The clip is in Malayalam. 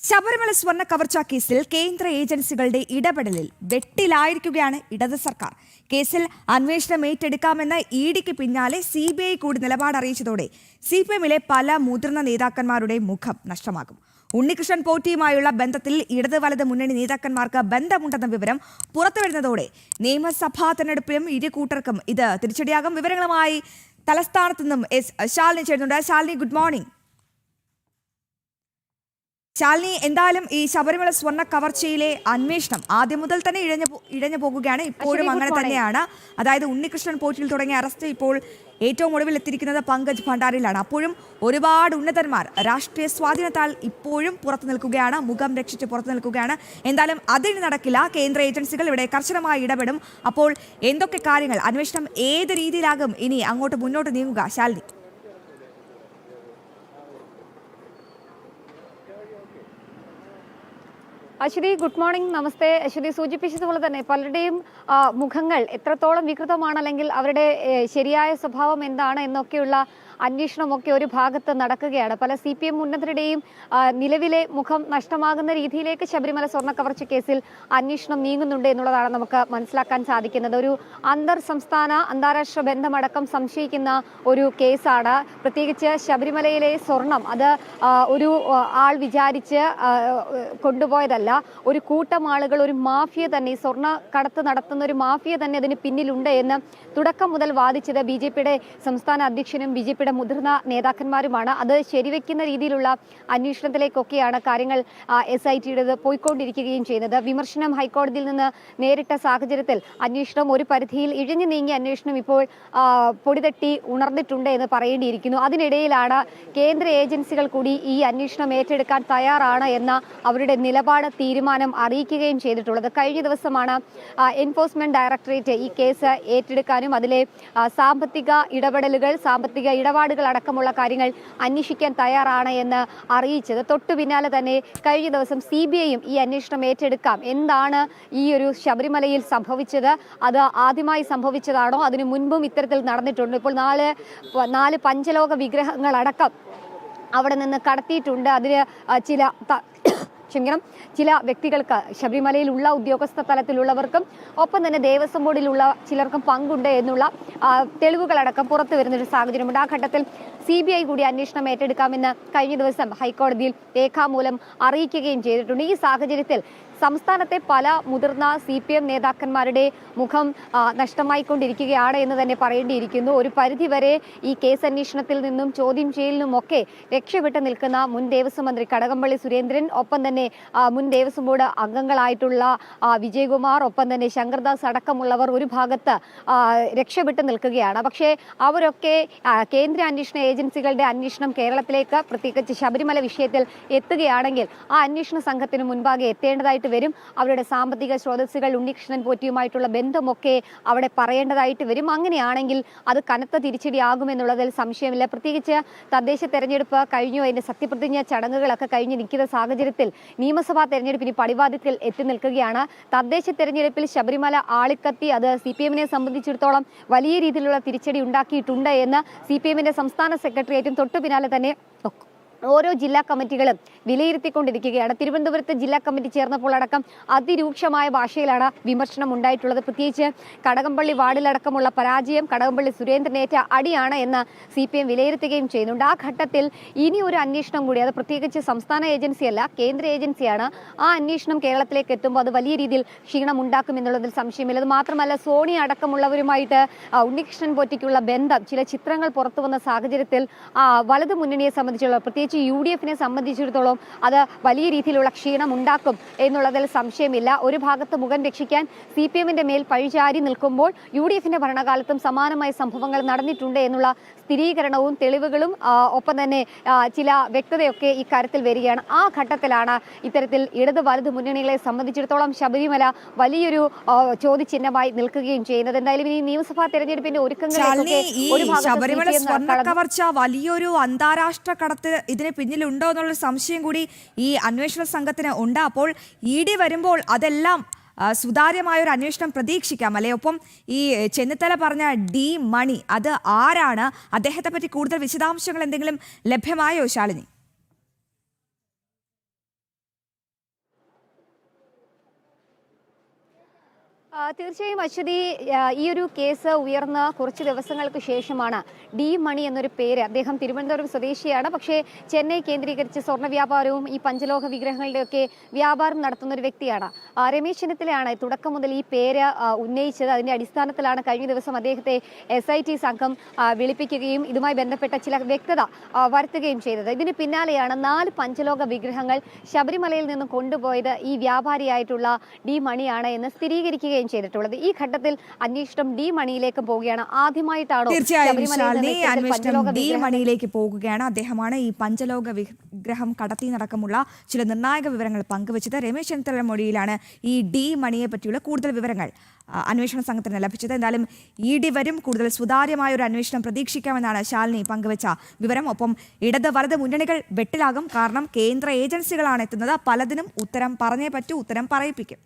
ശബരിമല സ്വർണ്ണ കവർച്ചാ കേസിൽ കേന്ദ്ര ഏജൻസികളുടെ ഇടപെടലിൽ വെട്ടിലായിരിക്കുകയാണ് ഇടത് സർക്കാർ. കേസിൽ അന്വേഷണം ഏറ്റെടുക്കാമെന്ന് ഇഡിക്ക് പിന്നാലെ CBI കൂടി നിലപാട് അറിയിച്ചതോടെ CPMലെ പല മുതിർന്ന നേതാക്കന്മാരുടെ മുഖം നഷ്ടമാകും. ഉണ്ണികൃഷ്ണൻ പോറ്റിയുമായുള്ള ബന്ധത്തിൽ ഇടത് വലത് മുന്നണി നേതാക്കന്മാർക്ക് ബന്ധമുണ്ടെന്ന വിവരം പുറത്തുവരുന്നതോടെ നിയമസഭാ തെരഞ്ഞെടുപ്പിലും ഇരു കൂട്ടർക്കും ഇത് തിരിച്ചടിയാകും. വിവരങ്ങളുമായി തലസ്ഥാനത്ത് നിന്നും ശാലിനി ചേരുന്നുണ്ട്. Shalini, good morning. ശാലിനി, എന്തായാലും ഈ ശബരിമല സ്വർണ്ണ കവർച്ചയിലെ അന്വേഷണം ആദ്യം മുതൽ തന്നെ ഇഴഞ്ഞു പോകുകയാണ്. ഇപ്പോഴും അങ്ങനെ തന്നെയാണ്. അതായത് ഉണ്ണികൃഷ്ണൻ പോറ്റിയിൽ തുടങ്ങിയ അറസ്റ്റ് ഇപ്പോൾ ഏറ്റവും ഒടുവിൽ എത്തിയിരിക്കുന്നത് പങ്കജ് ഭണ്ഡാരിയിലാണ്. അപ്പോഴും ഒരുപാട് ഉന്നതന്മാർ രാഷ്ട്രീയ സ്വാധീനത്താൽ ഇപ്പോഴും പുറത്തു നിൽക്കുകയാണ്, മുഖം രക്ഷിച്ച് പുറത്തു നിൽക്കുകയാണ്. എന്തായാലും അതിന് നടക്കില്ല. കേന്ദ്ര ഏജൻസികൾ ഇവിടെ കർശനമായി ഇടപെടും. അപ്പോൾ എന്തൊക്കെ കാര്യങ്ങൾ, അന്വേഷണം ഏത് രീതിയിലാകും ഇനി അങ്ങോട്ട് മുന്നോട്ട് നീങ്ങുക? ശാലിനി. അശ്വതി, ഗുഡ് മോർണിംഗ്, നമസ്തേ. അശ്വതി സൂചിപ്പിച്ചതുപോലെ തന്നെ പലരുടെയും മുഖങ്ങൾ എത്രത്തോളം വികൃതമാണ്, അല്ലെങ്കിൽ അവരുടെ ശരിയായ സ്വഭാവം എന്താണ് എന്നൊക്കെയുള്ള അന്വേഷണമൊക്കെ ഒരു ഭാഗത്ത് നടക്കുകയാണ്. പല CPM ഉന്നതരുടെയും നിലവിലെ മുഖം നഷ്ടമാകുന്ന രീതിയിലേക്ക് ശബരിമല സ്വർണ്ണ കവർച്ച കേസിൽ അന്വേഷണം നീങ്ങുന്നുണ്ട് എന്നുള്ളതാണ് നമുക്ക് മനസ്സിലാക്കാൻ സാധിക്കുന്നത്. ഒരു അന്താരാഷ്ട്ര ബന്ധമടക്കം സംശയിക്കുന്ന ഒരു കേസാണ്. പ്രത്യേകിച്ച് ശബരിമലയിലെ സ്വർണം അത് ഒരു ആൾ വിചാരിച്ച് കൊണ്ടുപോയതല്ല. ഒരു കൂട്ടം ആളുകൾ, ഒരു മാഫിയ തന്നെ, സ്വർണ്ണ കടത്ത് നടത്തുന്ന ഒരു മാഫിയ തന്നെ അതിന് പിന്നിലുണ്ട് എന്ന് തുടക്കം മുതൽ വാദിച്ചത് BJPയുടെ സംസ്ഥാന അധ്യക്ഷനും BJPയുടെ മുതിർന്ന നേതാക്കന്മാരുമാണ്. അത് ശരിവെക്കുന്ന രീതിയിലുള്ള അന്വേഷണത്തിലേക്കൊക്കെയാണ് കാര്യങ്ങൾ SITയുടേത് പോയിക്കൊണ്ടിരിക്കുകയും ചെയ്യുന്നത്. വിമർശനം ഹൈക്കോടതിയിൽ നിന്ന് നേരിട്ട സാഹചര്യത്തിൽ അന്വേഷണം ഒരു പരിധിയിൽ ഇഴഞ്ഞു നീങ്ങിയ അന്വേഷണം ഇപ്പോൾ പൊടിതട്ടി ഉണർന്നിട്ടുണ്ട് എന്ന് പറയേണ്ടിയിരിക്കുന്നു. അതിനിടയിലാണ് കേന്ദ്ര ഏജൻസികൾ കൂടി ഈ അന്വേഷണം ഏറ്റെടുക്കാൻ തയ്യാറാണ് എന്ന അവരുടെ നിലപാട്, തീരുമാനം അറിയിക്കുകയും ചെയ്തിട്ടുള്ളത്. കഴിഞ്ഞ ദിവസമാണ് എൻഫോഴ്സ്മെന്റ് ഡയറക്ടറേറ്റ് ഈ കേസ് ഏറ്റെടുക്കാനും അതിലെ സാമ്പത്തിക ഇടപെടലുകൾ, സാമ്പത്തിക ഇടപാടുകൾ അടക്കമുള്ള കാര്യങ്ങൾ അന്വേഷിക്കാൻ തയ്യാറാണ് എന്ന് അറിയിച്ചത്. തൊട്ടു പിന്നാലെ തന്നെ കഴിഞ്ഞ ദിവസം CBIയും ഈ അന്വേഷണം ഏറ്റെടുക്കാം, എന്താണ് ഈ ഒരു ശബരിമലയിൽ സംഭവിച്ചത്, അത് ആദ്യമായി സംഭവിച്ചതാണോ, അതിനു മുൻപും ഇത്തരത്തിൽ നടന്നിട്ടുണ്ട്, ഇപ്പോൾ നാല് പഞ്ചലോക വിഗ്രഹങ്ങളടക്കം അവിടെ നിന്ന് കടത്തിയിട്ടുണ്ട്, അതിന് ചില വ്യക്തികൾക്ക്, ശബരിമലയിലുള്ള ഉദ്യോഗസ്ഥ തലത്തിലുള്ളവർക്കും ഒപ്പം തന്നെ ദേവസ്വം ബോർഡിലുള്ള ചിലർക്കും പങ്കുണ്ട് എന്നുള്ള തെളിവുകളടക്കം പുറത്തു വരുന്നൊരു സാഹചര്യമുണ്ട്. ആ ഘട്ടത്തിൽ CBI കൂടി അന്വേഷണം ഏറ്റെടുക്കാമെന്ന് കഴിഞ്ഞ ദിവസം ഹൈക്കോടതിയിൽ രേഖാമൂലം അറിയിക്കുകയും ചെയ്തിട്ടുണ്ട്. ഈ സാഹചര്യത്തിൽ സംസ്ഥാനത്തെ പല മുതിർന്ന CPM നേതാക്കന്മാരുടെ മുഖം നഷ്ടമായിക്കൊണ്ടിരിക്കുകയാണ് എന്ന് തന്നെ പറയേണ്ടിയിരിക്കുന്നു. ഒരു പരിധിവരെ ഈ കേസ് അന്വേഷണത്തിൽ നിന്നും ചോദ്യം ചെയ്യലിനുമൊക്കെ രക്ഷപ്പെട്ട് നിൽക്കുന്ന മുൻ ദേവസ്വം മന്ത്രി കടകംപള്ളി സുരേന്ദ്രൻ, ഒപ്പം തന്നെ മുൻ ദേവസ്വം ബോർഡ് അംഗങ്ങളായിട്ടുള്ള വിജയകുമാർ, ഒപ്പം തന്നെ ശങ്കർദാസ് അടക്കമുള്ളവർ ഒരു ഭാഗത്ത് രക്ഷപ്പെട്ട് നിൽക്കുകയാണ്. പക്ഷേ അവരൊക്കെ കേന്ദ്ര അന്വേഷണ ഏജൻസികളുടെ അന്വേഷണം കേരളത്തിലേക്ക്, പ്രത്യേകിച്ച് ശബരിമല വിഷയത്തിൽ എത്തുകയാണെങ്കിൽ ആ അന്വേഷണ സംഘത്തിന് മുൻപാകെ എത്തേണ്ടതായിട്ട് വരും. അവരുടെ സാമ്പത്തിക സ്രോതസ്സുകൾ, ഉണ്ണികൃഷ്ണൻ പോറ്റിയുമായിട്ടുള്ള ബന്ധമൊക്കെ അവിടെ പറയേണ്ടതായിട്ട് വരും. അങ്ങനെയാണെങ്കിൽ അത് കനത്ത തിരിച്ചടിയാകുമെന്നുള്ളതിൽ സംശയമില്ല. പ്രത്യേകിച്ച് തദ്ദേശ തെരഞ്ഞെടുപ്പ് കഴിഞ്ഞു, അതിന്റെ സത്യപ്രതിജ്ഞ ചടങ്ങുകളൊക്കെ കഴിഞ്ഞ് നിൽക്കുന്ന സാഹചര്യത്തിൽ നിയമസഭാ തെരഞ്ഞെടുപ്പിന് പടിവാതിൽക്കൽ എത്തി നിൽക്കുകയാണ്. തദ്ദേശ തെരഞ്ഞെടുപ്പിൽ ശബരിമല ആളിക്കത്തി അത് CPMനെ സംബന്ധിച്ചിടത്തോളം വലിയ രീതിയിലുള്ള തിരിച്ചടി ഉണ്ടാക്കിയിട്ടുണ്ട് എന്ന് CPMന്റെ സംസ്ഥാന സെക്രട്ടേറിയറ്റും തൊട്ടു പിന്നാലെ തന്നെ ഓരോ ജില്ലാ കമ്മിറ്റികളും വിലയിരുത്തിക്കൊണ്ടിരിക്കുകയാണ്. തിരുവനന്തപുരത്ത് ജില്ലാ കമ്മിറ്റി ചേർന്നപ്പോൾ അടക്കം അതിരൂക്ഷമായ ഭാഷയിലാണ് വിമർശനം ഉണ്ടായിട്ടുള്ളത്. പ്രത്യേകിച്ച് കടകംപള്ളി വാർഡിലടക്കമുള്ള പരാജയം കടകംപള്ളി സുരേന്ദ്രനേറ്റ അടിയാണ് എന്ന് CPM വിലയിരുത്തുകയും ചെയ്യുന്നുണ്ട്. ആ ഘട്ടത്തിൽ ഇനി ഒരു അന്വേഷണം കൂടി, അത് പ്രത്യേകിച്ച് സംസ്ഥാന ഏജൻസിയല്ല, കേന്ദ്ര ഏജൻസിയാണ്, ആ അന്വേഷണം കേരളത്തിലേക്ക് എത്തുമ്പോൾ അത് വലിയ രീതിയിൽ ക്ഷീണം ഉണ്ടാക്കുമെന്നുള്ളതിൽ സംശയമില്ല. അത് മാത്രമല്ല, സോണിയ അടക്കമുള്ളവരുമായിട്ട് ഉണ്ണികൃഷ്ണൻ പോറ്റിക്കുള്ള ബന്ധം, ചില ചിത്രങ്ങൾ പുറത്തു വന്ന സാഹചര്യത്തിൽ വലതു മുന്നണിയെ സംബന്ധിച്ചുള്ള, പ്രത്യേകിച്ച് UDFനെ സംബന്ധിച്ചിടത്തോളം അത് വലിയ രീതിയിലുള്ള ക്ഷീണം ഉണ്ടാക്കും എന്നുള്ളതിൽ സംശയമില്ല. ഒരു ഭാഗത്ത് മുഖം രക്ഷിക്കാൻ CPMന്റെ മേൽ പഴിചാരി നിൽക്കുമ്പോൾ UDFന്റെ ഭരണകാലത്തും സമാനമായ സംഭവങ്ങൾ നടന്നിട്ടുണ്ട് എന്നുള്ള സ്ഥിരീകരണവും തെളിവുകളും ഒപ്പം തന്നെ ചില വ്യക്തതയൊക്കെ ഇക്കാര്യത്തിൽ വരികയാണ്. ആ ഘട്ടത്തിലാണ് ഇത്തരത്തിൽ ഇടത് വലത് മുന്നണികളെ സംബന്ധിച്ചിടത്തോളം ശബരിമല വലിയൊരു ചോദ്യചിഹ്നമായി നിൽക്കുകയും ചെയ്യുന്നത്. എന്തായാലും ഈ നിയമസഭാ തെരഞ്ഞെടുപ്പിന്റെ ഒരുക്കങ്ങളിലൊക്കെ ശബരിമല സ്വർണ്ണ കവർച്ച വലിയൊരു അന്താരാഷ്ട്ര കടത്ത് ഇതിന് പിന്നിലുണ്ടോ എന്നുള്ള സംശയം കൂടി ഈ അന്വേഷണ സംഘത്തിന് ഉണ്ട്. അപ്പോൾ ED വരുമ്പോൾ അതെല്ലാം സുതാര്യമായ ഒരു അന്വേഷണം പ്രതീക്ഷിക്കാം അല്ലേ? ഒപ്പം ഈ ചെന്നിത്തല പറഞ്ഞ ഡി മണി, അത് ആരാണ്? അദ്ദേഹത്തെ പറ്റി കൂടുതൽ വിശദാംശങ്ങൾ എന്തെങ്കിലും ലഭ്യമായോ ശാലിനി? തീർച്ചയായും അശ്വതി, ഈ ഒരു കേസ് ഉയർന്ന കുറച്ച് ദിവസങ്ങൾക്ക് ശേഷമാണ് ഡി മണി എന്നൊരു പേര്. അദ്ദേഹം തിരുവനന്തപുരം സ്വദേശിയാണ്, പക്ഷേ ചെന്നൈ കേന്ദ്രീകരിച്ച് സ്വർണ്ണ വ്യാപാരവും ഈ പഞ്ചലോഹ വിഗ്രഹങ്ങളുടെയൊക്കെ വ്യാപാരം നടത്തുന്ന ഒരു വ്യക്തിയാണ്. രമേശ് ചെന്നിത്തലയാണ് തുടക്കം മുതൽ ഈ പേര് ഉന്നയിച്ചത്. അതിന്റെ അടിസ്ഥാനത്തിലാണ് കഴിഞ്ഞ ദിവസം അദ്ദേഹത്തെ SIT സംഘം വിളിപ്പിക്കുകയും ഇതുമായി ബന്ധപ്പെട്ട ചില വ്യക്തത വരുത്തുകയും ചെയ്തത്. ഇതിന് പിന്നാലെയാണ് 4 പഞ്ചലോഹ വിഗ്രഹങ്ങൾ ശബരിമലയിൽ നിന്നും കൊണ്ടുപോയത് ഈ വ്യാപാരിയായിട്ടുള്ള ഡി മണിയാണ് എന്ന് സ്ഥിരീകരിക്കുകയും ചെയ്തിട്ടുള്ളത്. ഈ ഘട്ടത്തിൽ അന്വേഷണം ഡി മണിയിലേക്ക് പോവുകയാണ്. ആദ്യമായിട്ടാണോ അന്വേഷണം ഡി മണിയിലേക്ക് പോകുകയാണ്. അദ്ദേഹമാണ് ഈ പഞ്ചലോക വിഗ്രഹം കടത്തിയടക്കമുള്ള ചില നിർണായക വിവരങ്ങൾ പങ്കുവച്ചത്. രമേശ് ചെന്നിത്തല മൊഴിയിലാണ് ഈ ഡി മണിയെ പറ്റിയുള്ള കൂടുതൽ വിവരങ്ങൾ അന്വേഷണ സംഘത്തിന് ലഭിച്ചത്. എന്തായാലും ED വരും. കൂടുതൽ സുതാര്യമായ ഒരു അന്വേഷണം പ്രതീക്ഷിക്കാമെന്നാണ് ശാലിനി പങ്കുവച്ച വിവരം. ഒപ്പം ഇടത് വലത് മുന്നണികൾ വെട്ടിലാകും. കാരണം കേന്ദ്ര ഏജൻസികളാണ് എത്തുന്നത്. പലതിനും ഉത്തരം പറഞ്ഞേ പറ്റൂ, ഉത്തരം പറയിപ്പിക്കും.